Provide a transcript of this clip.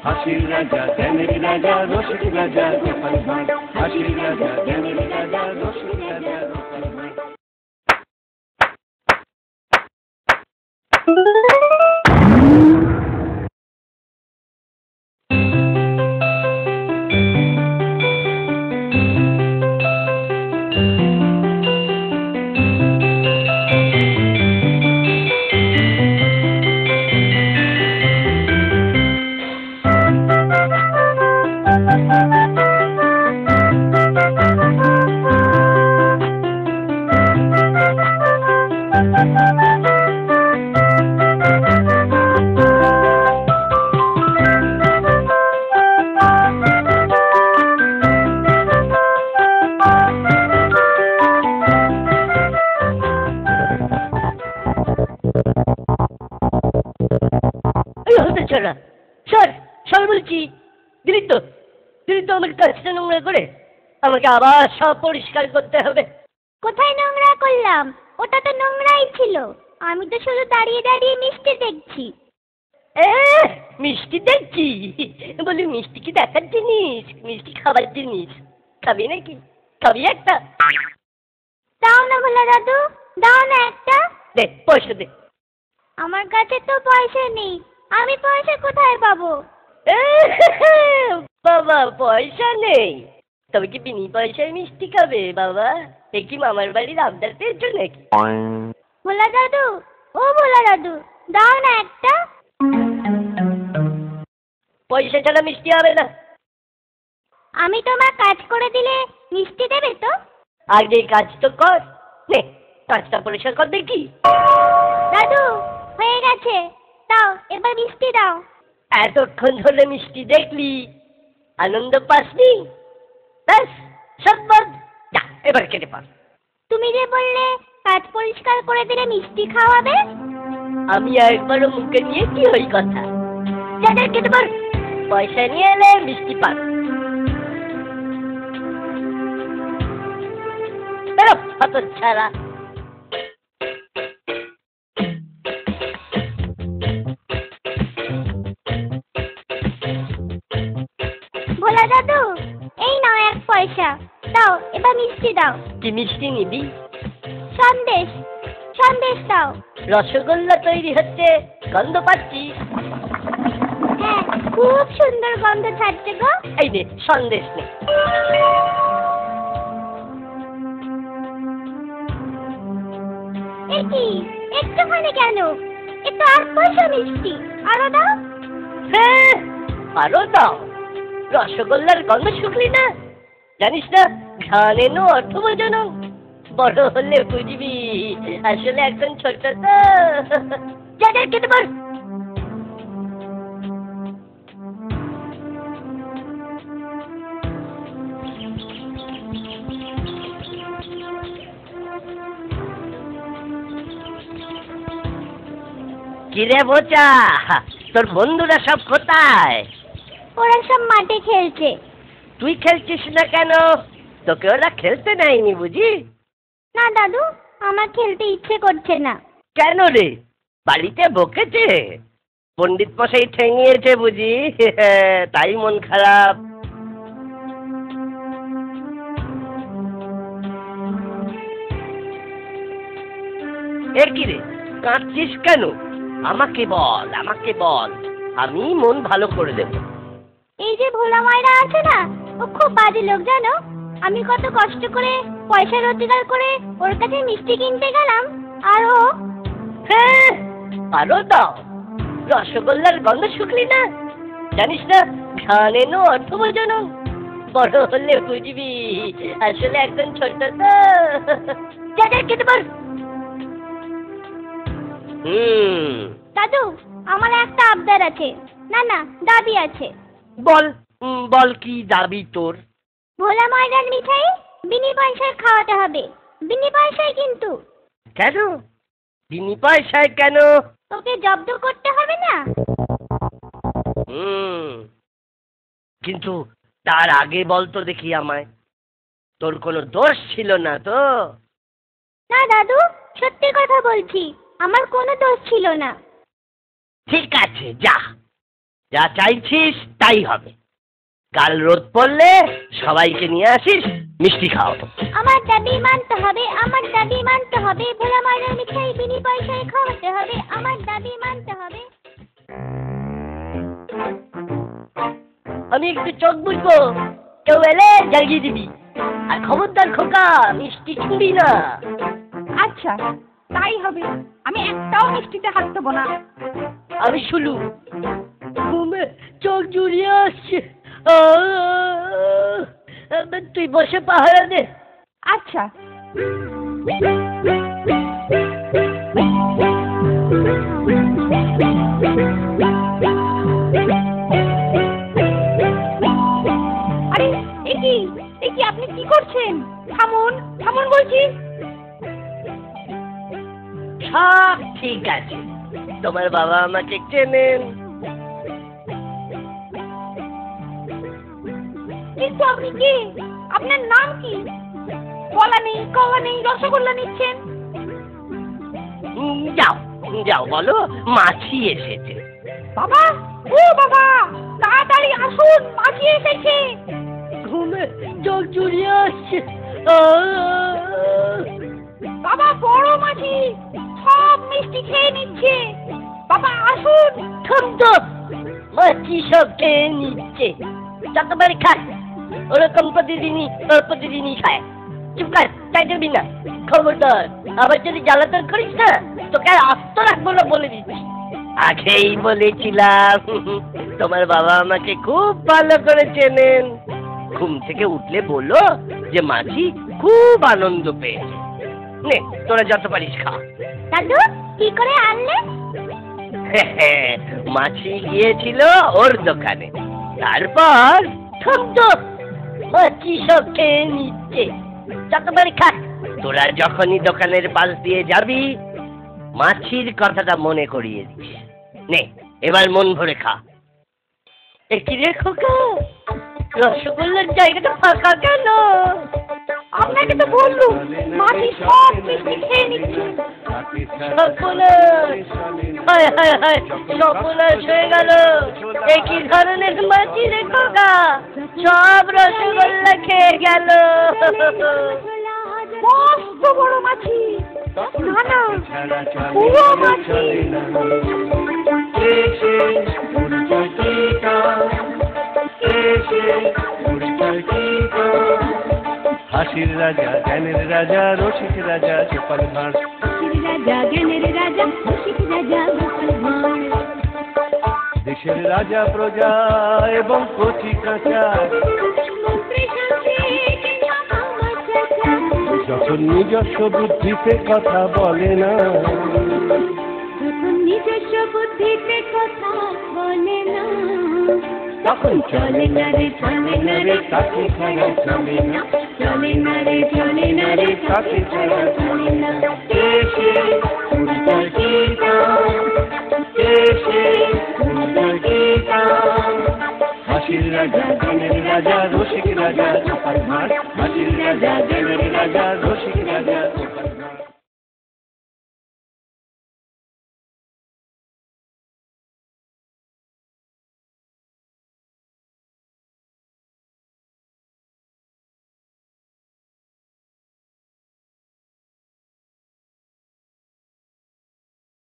হাসির রাজা জ্ঞানের রাজা রসিক রাজা গোপাল ভাঁড়, হাসির রাজা জ্ঞানের রাজা রসিক রাজা গোপাল ভাঁড়। আমাকে কাজটা নোংরা করে আমাকে আবার সব পরিষ্কার করতে হবে। কোথায় নোংরা করলাম? ওটা তো নোংরাই ছিল। আমি তো শুধু দাঁড়িয়ে দাঁড়িয়ে মিষ্টি দেখছি। মিষ্টি দেখছি? বলি মিষ্টি কি দেখার জিনিস? মিষ্টি খাবার জিনিস। খাবি নাকি? খাবি একটা? দাও না ভোলা দাদু, দাও না একটা। দে, পয়সা দে। আমার কাছে তো পয়সা নেই, আমি পয়সা কোথায় পাবো? বাবা পয়সা নেই? তবে কি বিনি পয়সায় মিষ্টি খাবে বাবা? এ কি মামার বাড়ির আবদার পেয়েছো নাকি? ভোলা দাদু, ও ভোলা দাদু, দাও না একটা। পয়সা ছাড়া মিষ্টি হবে না। আমি তোমার কাজ করে দিলে মিষ্টি দেবে তো? আগে কাজ তো কর। নে, কাজটা পরিষ্কার কর দেখি। দাদু হয়ে গেছে, দাও এবার মিষ্টি দাও। এতক্ষণ ধরে মিষ্টি দেখলি, আনন্দ পাসনি? ব্যাস সব বাদ। যা এবার কেটে পার। তুমি যে বললে কাজ পরিষ্কার করে দিলে মিষ্টি খাওয়াবে। আমি একবারও মুখে নিয়ে কি ওই কথা? যা যা কেটে পার। পয়সা নিয়ে এলে মিষ্টি পার। ছাড়া ভোলা দাদু, এই নাও 1 পয়সা, দাও এবার মিষ্টি দাও। কি মিষ্টি নিবি? সন্দেশ, সন্দেশ দাও। রসগোল্লা তৈরি হচ্ছে, গন্ধ পাচ্ছি। হ্যাঁ, খুব সুন্দর গন্ধ ছাড়ছে গো। এই নে সন্দেশ নে। কি একটুখানি কেন? একটু 8 পয়সা মিষ্টি আরো দাও। হ্যাঁ আরো দাও। রসগোল্লার গন্ধ শুকলি না? জানিস না ঘ্রাণেন অর্থভোজনং? বড় হলে বুঝবি, আসলে এখন ছোট তো। যা যা খেতে পার। কিরে বোচা, তোর বন্ধুরা সব কোথায়? ওরা সব মাঠে খেলছে। তুই খেলছিস না কেন? তোকে ওরা খেলতে নেয়নি বুঝি? না দাদু, আমার খেলতে ইচ্ছে করছে না। কেন রে? বাড়িতে বকেছে? পণ্ডিত মশাই ঠেঙিয়েছে বুঝি? তাই মন খারাপ। এ কি রে, কাঁদছিস কেন? আমাকে বল, আমাকে বল, আমি মন ভালো করে দেব। এই যে ভোলা মায়েরা আছে না, ও খুব বাজে লোক জানো। আমি কত কষ্ট করে পয়সা রোজগার করে ওর কাছে মিষ্টি কিনতে গেলাম, আর ও। হ্যাঁ আরো দাও। রসগোল্লার গন্ধ শুকলি না? জানিস না ঘ্রাণেন অর্থভোজনং? বড় হলে বুঝবি, আসলে একদম ছোট তো। যা যা খেতে পার। দাদু, আমার একটা আবদার আছে। না না, দাবি আছে। বল, বল কি দাবি তোর? ভোলা ময়দার মিঠাই বিনি পয়সায় খাওয়াতে হবে, বিনি পয়সায় কিন্তু। কেন বিনি পয়সায় কেন? ওকে জব্দ করতে হবে না? কিন্তু তার আগে বল তো দেখি আমায়, তোর কোনো দোষ ছিল না তো? না দাদু, সত্যি কথা বলছি, আমার কোনো দোষ ছিল না। ঠিক আছে যা, যা চাইছিস তাই হবে। কাল রোদ পড়লে সবাইকে নিয়ে আসিস, মিষ্টি খাওয়াবো। আমার দাবি মানতে হবে, আমার দাবি মানতে হবে, ভোলা ময়রার মিঠাই বিনি পয়সায় খাওয়াতে হবে, আমার দাবি মানতে হবে। আমি একটু চোখ বুঝবো, কেউ এলে জাগিয়ে দিবি। আর খবরদার খোকা, মিষ্টি ছুঁড়ি না। আচ্ছা তাই হবে, আমি একটাও মিষ্টিতে হাত দেবো না। আমি শুলু, ঘুমে চোখ জুড়িয়ে আসছে। তুই বসে পাহারা দে। আচ্ছা। আরে এ কি আপনি কি করছেন? থামুন থামুন বলছি। সব ঠিক আছে, তোমার বাবা আমাকে চেনেন। কিন্তু আপনি কে? আপনার নাম কি? বলা নেই কওয়া নেই, রসগোল্লা নিচ্ছেন। যাও যাও, বলো মাছি এসেছে। বাবা, ও বাবা, তাড়াতাড়ি আসুন, মাছি এসেছে। ঘুমে চোখ জুড়িয়ে আসছে। বাবা, বড় মাছি সব মিষ্টি খেয়ে নিচ্ছে। বাবা আসুন। থাম তো, মাছি সব খেয়ে নিচ্ছে। যতবারই খায় ওরকম প্রতিদিনই খায়। চুপ কর, চাই দেবি না। খবরদার, আবার যদি জ্বালাতন করিস না, তোকে আর আস্ত রাখবো না বলে দিচ্ছি। আগেই বলেছিলাম, তোমার বাবা আমাকে খুব ভালো করে চেনেন। ঘুম থেকে উঠলে বলো যে মাছি খুব আনন্দ পেয়েছে। নে, তোরা যত পারিস খা। দাদু কি করে আনলে? মাছি গিয়েছিল ওর দোকানে, তারপর মাছি সব খেয়ে নিচ্ছে। যতবারই খা। তোরা যখনই দোকানের পাশ দিয়ে যাবি, মাছির কথাটা মনে করিয়ে দিস। নে, এবার মন ভরে খা। কি রে খোকা, রসগোল্লার জায়গাটা ফাঁকা কেন? আপনাকে তো বললুম, মাছি সব মিষ্টি খেয়ে নিচ্ছে। সর্বনাশ, হায় হায় হায়, সর্বনাশ হয়ে গেল। এ কি ধরনের মাছি রে খোকা, সব রসগোল্লা খেয়ে গেল। মস্ত বড় মাছি। না না, পুরো মাছি। হাসির রাজা, জ্ঞানের রাজা, রসিক রাজা, গোপাল ভাঁড়। রাজা জ্ঞানের রাজা, রসিক রাজা, গোপাল ভাঁড়। দেশের রাজা প্রজা এবং কচি কাঁচা, যখন নিজস্ব বুদ্ধিতে কথা বলে না, যখন নিজস্ব বুদ্ধিতে কথা বলে না, তখন চলে না রে, চলে না রে, তাকে ছাড়া চলে না। চলে না রে, চলে না রে, তাকে ছাড়া চলে না। হাসির রাজা, জ্ঞানের রাজা, রসিক রাজা, গোপাল ভাঁড়। হাসির রাজা, জ্ঞানের রাজা, রসিক